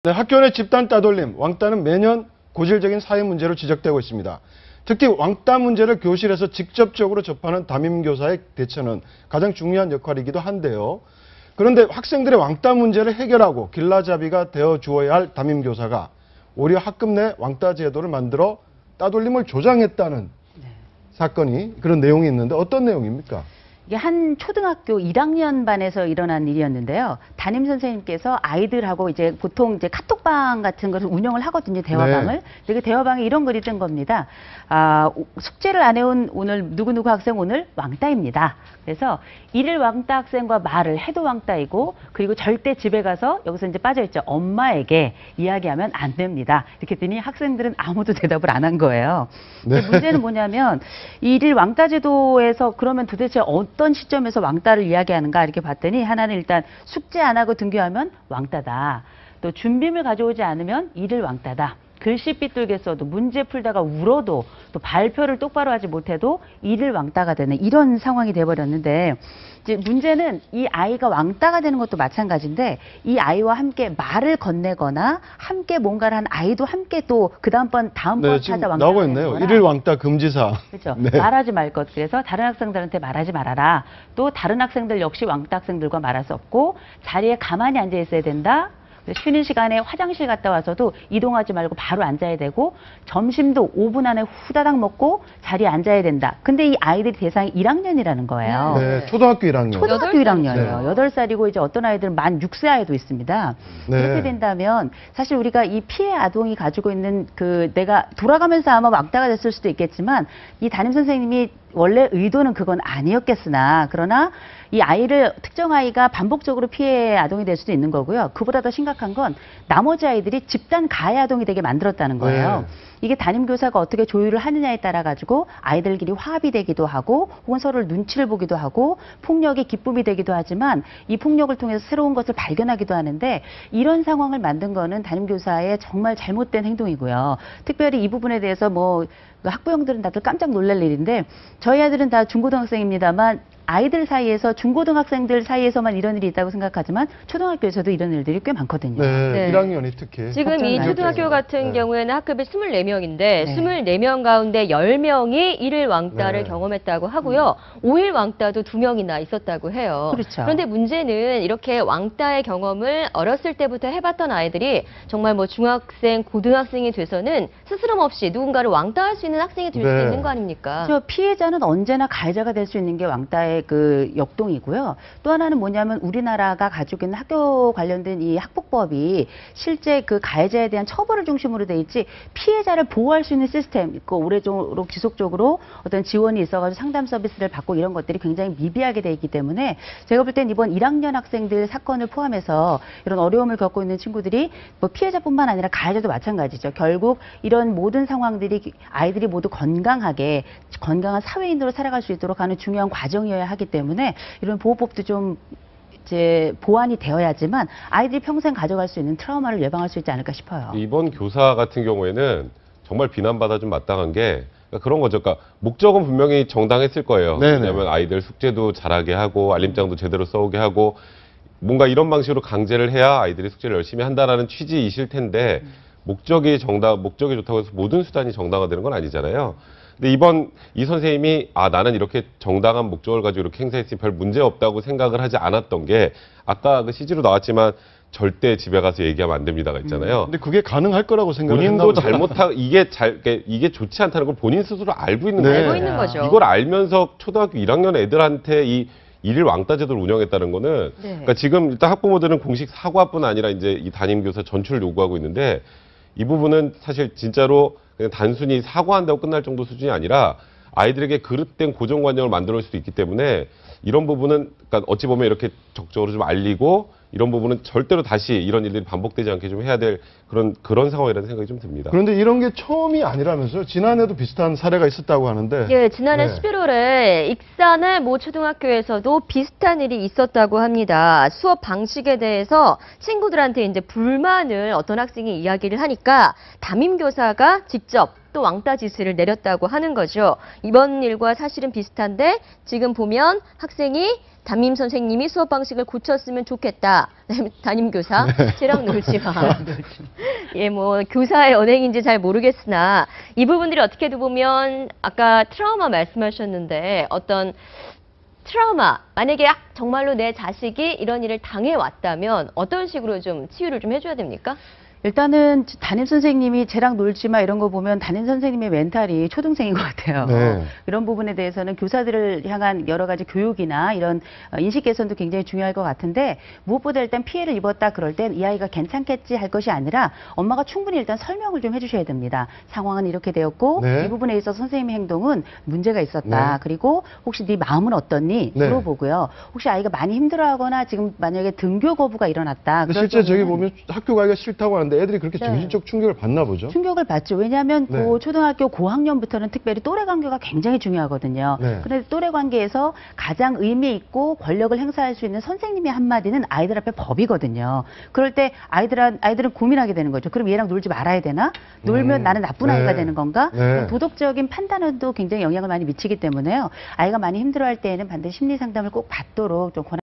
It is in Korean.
네, 학교 내 집단 따돌림, 왕따는 매년 고질적인 사회 문제로 지적되고 있습니다. 특히 왕따 문제를 교실에서 직접적으로 접하는 담임교사의 대처는 가장 중요한 역할이기도 한데요. 그런데 학생들의 왕따 문제를 해결하고 길라잡이가 되어 주어야 할 담임교사가 오히려 학급 내 왕따 제도를 만들어 따돌림을 조장했다는 사건이 그런 내용이 있는데 어떤 내용입니까? 이게 한 초등학교 1학년 반에서 일어난 일이었는데요. 담임 선생님께서 아이들하고 이제 보통 이제 카톡방 같은 것을 운영을 하거든요. 대화방을. 네. 근데 그 대화방에 이런 글이 뜬 겁니다. 숙제를 안 해온 오늘 누구누구 학생 오늘 왕따입니다. 그래서 일일 왕따 학생과 말을 해도 왕따이고, 그리고 절대 집에 가서 여기서 이제 빠져있죠. 엄마에게 이야기하면 안 됩니다. 이렇게 했더니 학생들은 아무도 대답을 안 한 거예요. 네. 문제는 뭐냐면 일일 왕따 제도에서 그러면 도대체 어떤 시점에서 왕따를 이야기하는가 이렇게 봤더니, 하나는 일단 숙제 안 하고 등교하면 왕따다. 또 준비물 가져오지 않으면 일일 왕따다. 글씨 삐뚤게 써도, 문제 풀다가 울어도, 또 발표를 똑바로 하지 못해도 일일 왕따가 되는 이런 상황이 돼버렸는데, 이제 문제는 이 아이가 왕따가 되는 것도 마찬가지인데, 이 아이와 함께 말을 건네거나 함께 뭔가를 한 아이도 함께 또 그 다음번 지금 찾아 왕따가 나오고 있네요. 되거나. 일일 왕따 금지사. 그렇죠. 네. 말하지 말 것. 그래서 다른 학생들한테 말하지 말아라. 또 다른 학생들 역시 왕따 학생들과 말할 수 없고, 자리에 가만히 앉아 있어야 된다. 쉬는 시간에 화장실 갔다 와서도 이동하지 말고 바로 앉아야 되고, 점심도 5분 안에 후다닥 먹고 자리에 앉아야 된다. 근데 이 아이들이 대상이 1학년이라는 거예요. 네, 초등학교 1학년. 초등학교 1학년이에요. 8살이고 이제 어떤 아이들은 만 6세 아이도 있습니다. 네. 그렇게 된다면 사실 우리가 이 피해 아동이 가지고 있는 그, 내가 돌아가면서 아마 왕따가 됐을 수도 있겠지만, 이 담임 선생님이 원래 의도는 그건 아니었겠으나, 그러나 이 아이를, 특정 아이가 반복적으로 피해 아동이 될 수도 있는 거고요. 그보다 더 심각한 건 나머지 아이들이 집단 가해 아동이 되게 만들었다는 거예요. 네. 이게 담임교사가 어떻게 조율을 하느냐에 따라 가지고 아이들끼리 화합이 되기도 하고, 혹은 서로를 눈치를 보기도 하고, 폭력이 기쁨이 되기도 하지만 이 폭력을 통해서 새로운 것을 발견하기도 하는데, 이런 상황을 만든 거는 담임교사의 정말 잘못된 행동이고요. 특별히 이 부분에 대해서 뭐 학부형들은 다들 깜짝 놀랄 일인데, 저희 아들은 다 중고등학생입니다만 아이들 사이에서, 중고등학생들 사이에서만 이런 일이 있다고 생각하지만 초등학교에서도 이런 일들이 꽤 많거든요. 네, 네. 1학년이 특히. 지금 이 걱정이 초등학교 많이 같은 돼요. 경우에는 학급이 24명인데 네. 24명 가운데 10명이 일일 왕따를 네. 경험했다고 하고요. 5일 왕따도 2명이나 있었다고 해요. 그렇죠. 그런데 문제는 이렇게 왕따의 경험을 어렸을 때부터 해봤던 아이들이 정말 뭐 중학생, 고등학생이 돼서는 스스럼 없이 누군가를 왕따할 수 있는 학생이 될 수 네. 있는 거 아닙니까? 저 피해자는 언제나 가해자가 될 수 있는 게 왕따의 그 역동이고요. 또 하나는 뭐냐면, 우리나라가 가지고 있는 학교 관련된 이 학폭법이 실제 그 가해자에 대한 처벌을 중심으로 돼 있지, 피해자를 보호할 수 있는 시스템, 그 오래도록 지속적으로 어떤 지원이 있어가지고 상담 서비스를 받고 이런 것들이 굉장히 미비하게 돼 있기 때문에, 제가 볼 땐 이번 1학년 학생들 사건을 포함해서 이런 어려움을 겪고 있는 친구들이 뭐 피해자뿐만 아니라 가해자도 마찬가지죠. 결국 이런 모든 상황들이 아이들이 모두 건강하게, 건강한 사회인으로 살아갈 수 있도록 하는 중요한 과정이어야 하기 때문에, 이런 보호법도 좀 이제 보완이 되어야지만 아이들이 평생 가져갈 수 있는 트라우마를 예방할 수 있지 않을까 싶어요. 이번 교사 같은 경우에는 정말 비난받아 좀 마땅한 게, 그러니까 그런 거죠. 그러니까 목적은 분명히 정당했을 거예요. 네네. 왜냐하면 아이들 숙제도 잘하게 하고 알림장도 제대로 써오게 하고, 뭔가 이런 방식으로 강제를 해야 아이들이 숙제를 열심히 한다라는 취지이실 텐데, 목적이 좋다고 해서 모든 수단이 정당화되는 건 아니잖아요. 근데 이번 이 선생님이 나는 이렇게 정당한 목적을 가지고 이렇게 행사했으니 별 문제 없다고 생각을 하지 않았던 게, 아까 그 CG로 나왔지만 절대 집에 가서 얘기하면 안 됩니다가 있잖아요. 근데 그게 가능할 거라고 생각했나 본인도 보다. 이게 좋지 않다는 걸 본인 스스로 알고 있는 네. 거예요. 알고 있는 거죠. 이걸 알면서 초등학교 1학년 애들한테 이 일일 왕따 제도를 운영했다는 거는, 네. 그러니까 지금 일단 학부모들은 공식 사과뿐 아니라 이제 이 담임교사 전출을 요구하고 있는데, 이 부분은 사실 진짜로 그냥 단순히 사과한다고 끝날 정도 수준이 아니라 아이들에게 그릇된 고정관념을 만들 수도 있기 때문에, 이런 부분은 그러니까 어찌 보면 이렇게 적극적으로 좀 알리고, 이런 부분은 절대로 다시 이런 일들이 반복되지 않게 좀 해야 될 그런 상황이라는 생각이 좀 듭니다. 그런데 이런 게 처음이 아니라면서요? 지난해도 비슷한 사례가 있었다고 하는데. 예, 지난해 네. 11월에 익산의 모 초등학교에서도 비슷한 일이 있었다고 합니다. 수업 방식에 대해서 친구들한테 이제 불만을 어떤 학생이 이야기를 하니까 담임교사가 직접 또 왕따 지시를 내렸다고 하는 거죠. 이번 일과 사실은 비슷한데, 지금 보면 학생이 담임 선생님이 수업 방식을 고쳤으면 좋겠다. 담임 교사, 쟤랑 놀지 마. 예, 뭐 교사의 언행인지 잘 모르겠으나 이 부분들이 어떻게도 보면 아까 트라우마 말씀하셨는데 어떤 트라우마, 만약에 정말로 내 자식이 이런 일을 당해왔다면 어떤 식으로 좀 치유를 좀 해줘야 됩니까? 일단은 담임 선생님이 쟤랑 놀지 마 이런 거 보면 담임 선생님의 멘탈이 초등생인 것 같아요. 네. 이런 부분에 대해서는 교사들을 향한 여러 가지 교육이나 이런 인식 개선도 굉장히 중요할 것 같은데 무엇보다 일단 피해를 입었다 그럴 땐 이 아이가 괜찮겠지 할 것이 아니라 엄마가 충분히 일단 설명을 좀 해주셔야 됩니다. 상황은 이렇게 되었고 네. 이 부분에 있어서 선생님의 행동은 문제가 있었다. 네. 그리고 혹시 네 마음은 어떻니? 네. 물어보고요. 혹시 아이가 많이 힘들어하거나 지금 만약에 등교 거부가 일어났다. 근데 그럴 실제 저기 경우는 보면 학교 가기가 싫다고 하는데 애들이 그렇게 네. 정신적 충격을 받나 보죠. 충격을 받죠. 왜냐하면 네. 그 초등학교 고학년부터는 특별히 또래 관계가 굉장히 중요하거든요. 네. 그런데 또래 관계에서 가장 의미 있고 권력을 행사할 수 있는 선생님의 한마디는 아이들 앞에 법이거든요. 그럴 때 아이들은 고민하게 되는 거죠. 그럼 얘랑 놀지 말아야 되나? 놀면 나는 나쁜 네. 아이가 되는 건가? 네. 도덕적인 판단에도 굉장히 영향을 많이 미치기 때문에요. 아이가 많이 힘들어할 때에는 반드시 심리 상담을 꼭 받도록 좀 권합니다.